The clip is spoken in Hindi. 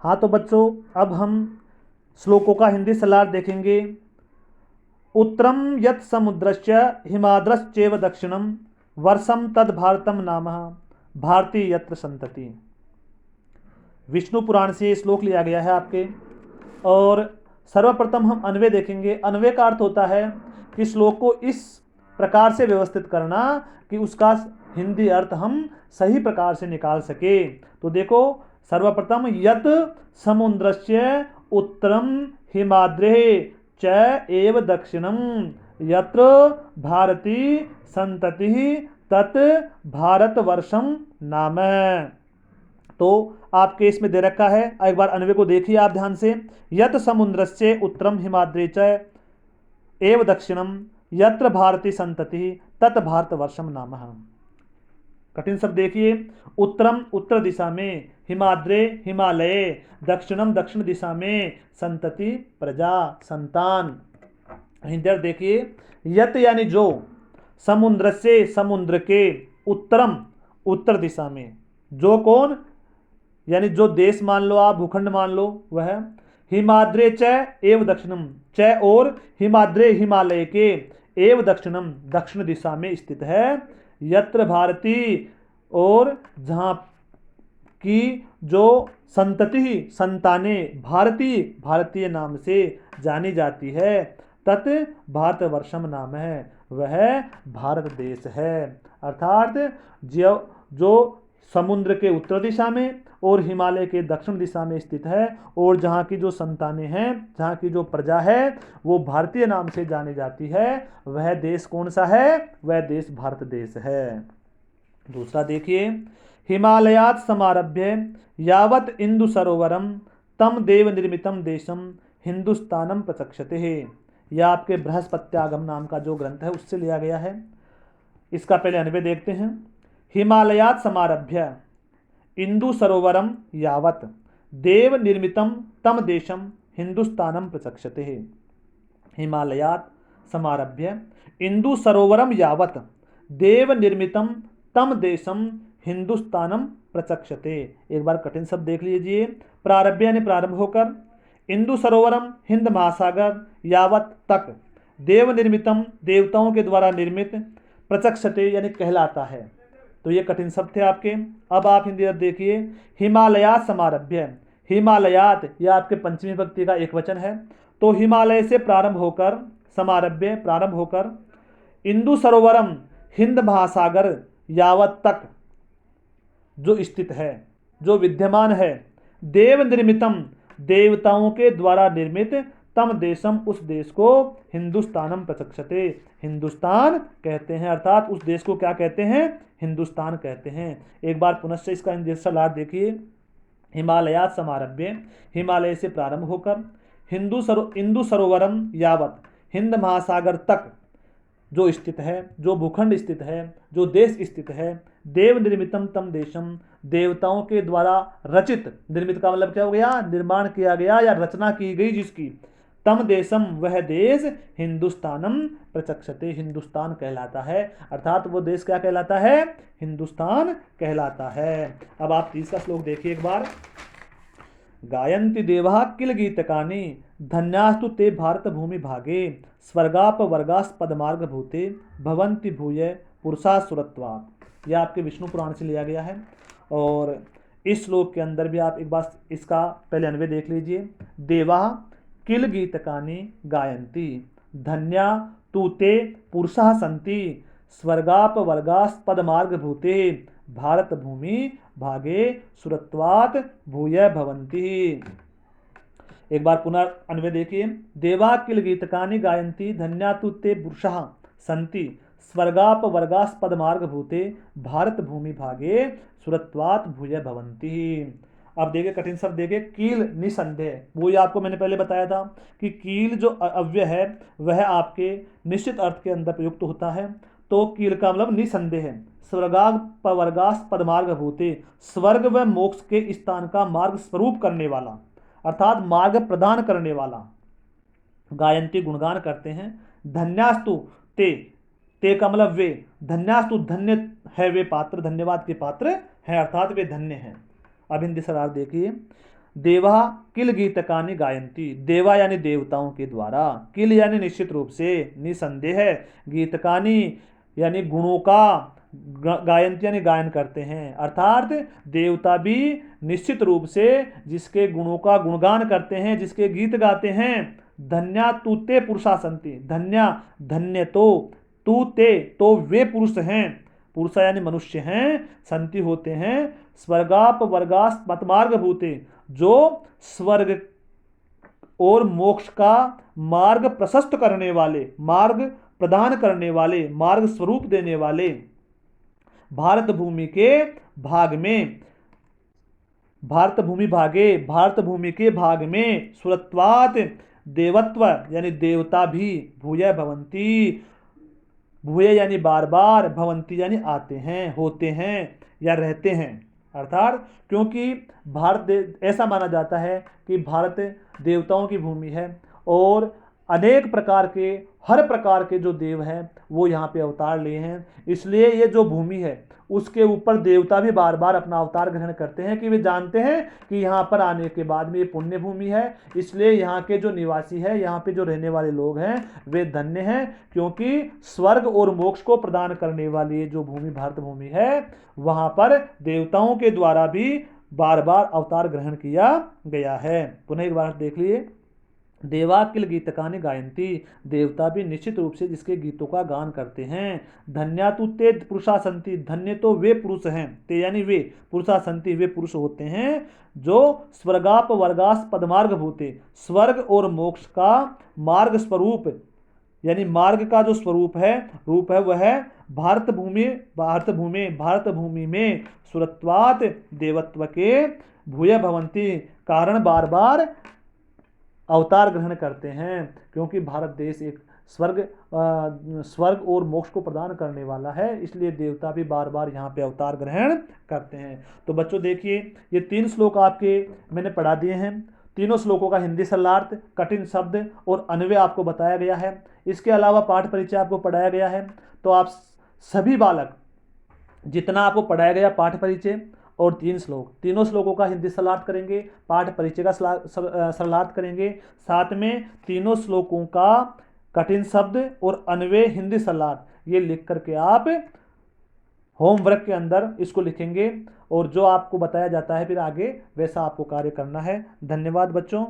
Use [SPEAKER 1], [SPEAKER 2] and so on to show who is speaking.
[SPEAKER 1] हाँ तो बच्चों, अब हम श्लोकों का हिंदी सलार देखेंगे। उत्तरम यत् समुद्रस्य हिमाद्रश्चैव दक्षिणम वर्षम तद भारतम नामः भारती यत्र संतति। विष्णु पुराण से ये श्लोक लिया गया है आपके। और सर्वप्रथम हम अन्वय देखेंगे। अन्वय का अर्थ होता है कि श्लोक को इस प्रकार से व्यवस्थित करना कि उसका हिंदी अर्थ हम सही प्रकार से निकाल सके। तो देखो, सर्वप्रथम यत समुद्रस्य उत्तरम हिमाद्रे च एव दक्षिणम यत्र भारती संतति तत् भारतवर्षम नाम। तो आपके इसमें दे रखा है, एक बार अन्वय को देखिए आप ध्यान से। यत समुद्रस्य उत्तरम हिमाद्रे च एव दक्षिणम यत्र भारती संतति तत् भारतवर्षम नामः। कठिन शब्द देखिए। उत्तरम उत्तर दिशा में, हिमाद्रे हिमालय, दक्षिणम दक्षिण दिशा में, संतति प्रजा संतान। हिंदी अर्थ देखिए। यत यानी जो, समुद्र से समुद्र के, उत्तरम उत्तर दिशा में, जो कौन यानी जो देश मान लो आप, भूखंड मान लो वह। हिमाद्रे च एव दक्षिणम, च और हिमाद्रे हिमालय के, एव दक्षिणम दक्षिण दिशा में स्थित है, यत्र भारती और जहाँ की जो संतति संताने भारती भारतीय नाम से जानी जाती है, तत् भारतवर्षम नाम है, वह भारत देश है। अर्थात जो समुद्र के उत्तर दिशा में और हिमालय के दक्षिण दिशा में स्थित है और जहाँ की जो संतानें हैं, जहाँ की जो प्रजा है वो भारतीय नाम से जानी जाती है, वह देश कौन सा है? वह देश भारत देश है। दूसरा देखिए। हिमालयात् समारभ्य यावत् इंदु सरोवरम तम देव निर्मितम देशम हिंदुस्तानम प्रचक्षते है। यह आपके बृहस्पत्यागम नाम का जो ग्रंथ है उससे लिया गया है। इसका पहले अन्वय देखते हैं। हिमालयात् समारभ्य इंदु सरोवरम यावत् देव निर्मितम तम देशम हिंदुस्तानम प्रचक्षते है। हिमालयात् समारभ्य इंदु सरोवरम यावत् देव निर्मितम तम देशम हिंदुस्तानम प्रचक्षते। एक बार कठिन शब्द देख लीजिए। प्रारभ्य यानी प्रारंभ होकर, इंदु सरोवरम हिंद महासागर, यावत तक, देव निर्मितम देवताओं के द्वारा निर्मित, प्रचक्षते यानी कहलाता है। तो ये कठिन शब्द थे आपके। अब आप हिंदी अर्थ देखिए। हिमालयात समारभ्य, हिमालयात यह आपके पंचमी विभक्ति का एक वचन है। तो हिमालय से प्रारंभ होकर, समारभ्य प्रारंभ होकर, इंदु सरोवरम हिंद महासागर यावत तक जो स्थित है, जो विद्यमान है, देव निर्मितम देवताओं के द्वारा निर्मित, तम देशम उस देश को, हिंदुस्तानम प्रचक्षते हिंदुस्तान कहते हैं। अर्थात उस देश को क्या कहते हैं? हिंदुस्तान कहते हैं। एक बार पुनश्च इसका इंद्रसलार देखिए। हिमालयात समारभ्य हिमालय से प्रारंभ होकर, इंदु सरोवरम यावत हिंद महासागर तक जो स्थित है, जो भूखंड स्थित है, जो देश स्थित है, देव निर्मितम तम देशम देवताओं के द्वारा रचित, निर्मित का मतलब क्या हो गया? निर्माण किया गया या रचना की गई जिसकी, तम देशम वह देश, हिंदुस्तानम प्रचक्षते हिंदुस्तान कहलाता है। अर्थात वो देश क्या कहलाता है? हिंदुस्तान कहलाता है। अब आप तीसरा श्लोक देखिए एक बार। गायन्ति देवा किल गीतकानि धन्यास्तु ते भारत भूमि भागे स्वर्गाप वर्गास पदमार्ग भूते भवन्ति भूय पुरुषा सुरत्वात्। यह आपके विष्णु पुराण से लिया गया है। और इस श्लोक के अंदर भी आप एक बार इसका पहले अन्वय देख लीजिए। देवा किल गीतकानि गायन्ति धन्या तूते पुरुषा संति स्वर्गाप वर्गास पदमार्ग भूते भारत भूमि भागे सुरत्वात् भूय भवन्ति। एक बार पुनः अन्वय देखिए। देवा किल गीतकानि गायन्ति धन्या तु ते पुरुषः सन्ति स्वर्गाप वर्गास पदमार्ग भूते भारत भूमि भागे सुरत्वात् भूय भवन्ति। अब देखिए कठिन शब्द देखिए। कील निसंदेह, वो ही आपको मैंने पहले बताया था कि कील जो अव्यय है वह आपके निश्चित अर्थ के अंदर प्रयुक्त होता है। तो कील का मतलब निसंदेह है। स्वर्गाप वर्गास पदमार्ग भूते, स्वर्ग व मोक्ष के स्थान का मार्ग स्वरूप करने वाला, अर्थात मार्ग प्रदान करने वाला। गायन्ति गुणगान करते हैं। धन्यास्तु ते, ते का मतलब वे, धन्यास्तु धन्य है वे पात्र, धन्यवाद के पात्र हैं, अर्थात वे धन्य हैं। अब हिंदी सरार देखिए। देवा किल गीतकानि गायंती, देवा यानी देवताओं के द्वारा, किल यानी निश्चित रूप से, निसंदेह, गीतकानि यानी गुणों का, गायंती यानी गायन करते हैं, अर्थात देवता भी निश्चित रूप से जिसके गुणों का गुणगान करते हैं, जिसके गीत गाते हैं। धन्या तू ते पुरुषा संति, धन्या धन्य तू ते तो वे पुरुष हैं, पुरुषा यानी मनुष्य हैं, संति होते हैं, स्वर्गाप वर्गास मतमार्ग भूते, जो स्वर्ग और मोक्ष का मार्ग प्रशस्त करने वाले, मार्ग प्रदान करने वाले, मार्ग स्वरूप देने वाले, भारत भूमि के भाग में, भारत भूमि भागे, भारत भूमि के भाग में, सुरत्वात देवत्व यानी देवता भी, भूय भवंती, भूय यानी बार बार, भवंती यानी आते हैं, होते हैं या रहते हैं, अर्थात क्योंकि ऐसा माना जाता है कि भारत देवताओं की भूमि है और अनेक प्रकार के, हर प्रकार के जो देव हैं वो यहाँ पे अवतार लिए हैं, इसलिए ये जो भूमि है उसके ऊपर देवता भी बार बार अपना अवतार ग्रहण करते हैं कि वे जानते हैं कि यहाँ पर आने के बाद में ये पुण्य भूमि है, इसलिए यहाँ के जो निवासी है, यहाँ पे जो रहने वाले लोग हैं वे धन्य हैं, क्योंकि स्वर्ग और मोक्ष को प्रदान करने वाली जो भूमि भारत भूमि है वहाँ पर देवताओं के द्वारा भी बार बार अवतार ग्रहण किया गया है। पुनः एक बार देख लिए, देवा किल गीतकानि गायंती, देवता भी निश्चित रूप से जिसके गीतों का गान करते हैं। धन्या तु ते पुरुषा संति, धन्य तो वे पुरुष हैं, ते यानी वे, पुरुषा संति वे पुरुष होते हैं, जो स्वर्गाप वर्गास पदमार्ग भूते, स्वर्ग और मोक्ष का मार्ग स्वरूप यानी मार्ग का जो स्वरूप है, रूप है, वह है भारत भूमि, भारत भूमि, भारत भूमि में सुरत्वात देवत्व के भूय भवंती, कारण बार बार अवतार ग्रहण करते हैं, क्योंकि भारत देश एक स्वर्ग और मोक्ष को प्रदान करने वाला है, इसलिए देवता भी बार बार यहाँ पे अवतार ग्रहण करते हैं। तो बच्चों देखिए, ये 3 श्लोक आपके मैंने पढ़ा दिए हैं, तीनों श्लोकों का हिंदी सरलार्थ, कठिन शब्द और अन्वय आपको बताया गया है। इसके अलावा पाठ परिचय आपको पढ़ाया गया है। तो आप सभी बालक जितना आपको पढ़ाया गया पाठ परिचय और 3 श्लोक, तीनों श्लोकों का हिंदी सरलार्थ करेंगे, पाठ परिचय का सरलार्थ करेंगे, साथ में तीनों श्लोकों का कठिन शब्द और अन्वय हिंदी सरलार्थ ये लिख करके आप होमवर्क के अंदर इसको लिखेंगे और जो आपको बताया जाता है फिर आगे वैसा आपको कार्य करना है। धन्यवाद बच्चों।